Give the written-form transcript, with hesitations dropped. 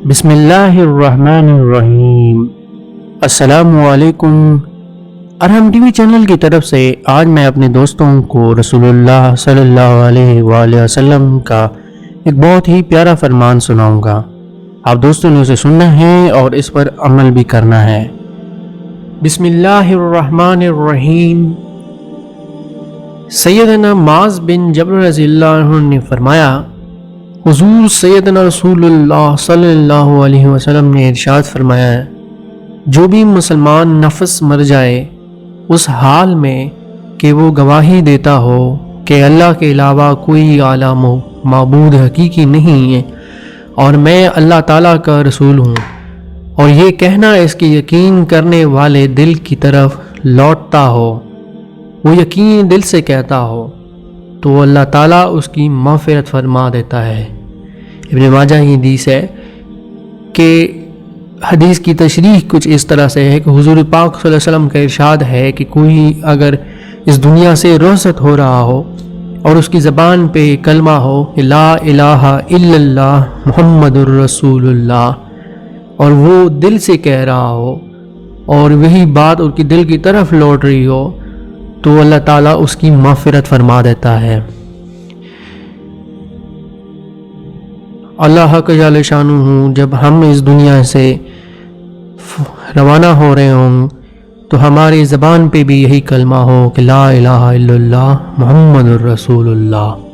بسم اللہ الرحمن الرحیم۔ السلام علیکم۔ ارحم ٹی وی چینل کی طرف سے آج میں اپنے دوستوں کو رسول اللہ صلی اللہ علیہ وآلہ وسلم کا ایک بہت ہی پیارا فرمان سناؤں گا۔ آپ دوستوں نے اسے سننا ہے اور اس پر عمل بھی کرنا ہے۔ بسم اللہ الرحمن الرحیم۔ سیدنا معاذ بن جبل رضی اللہ عنہ نے فرمایا، حضور سیدنا رسول اللہ صلی اللہ علیہ وسلم نے ارشاد فرمایا ہے، جو بھی مسلمان نفس مر جائے اس حال میں کہ وہ گواہی دیتا ہو کہ اللہ کے علاوہ کوئی عالم و معبود حقیقی نہیں ہے اور میں اللہ تعالیٰ کا رسول ہوں، اور یہ کہنا اس کی یقین کرنے والے دل کی طرف لوٹتا ہو، وہ یقین دل سے کہتا ہو تو اللہ تعالیٰ اس کی مغفرت فرما دیتا ہے۔ ابن ماجہ کی حدیث ہے کہ حدیث کی تشریح کچھ اس طرح سے ہے کہ حضور پاک صلی اللہ علیہ وسلم کا ارشاد ہے کہ کوئی اگر اس دنیا سے رخصت ہو رہا ہو اور اس کی زبان پہ کلمہ ہو لا الہ الا اللہ محمد الرسول اللہ، اور وہ دل سے کہہ رہا ہو اور وہی بات ان کی دل کی طرف لوٹ رہی ہو، تو اللہ تعالیٰ اس کی مغفرت فرما دیتا ہے۔ اللہ کا جل شانہ جب ہم اس دنیا سے روانہ ہو رہے ہوں تو ہماری زبان پہ بھی یہی کلمہ ہو کہ لا الہ الا اللہ محمد الرسول اللہ۔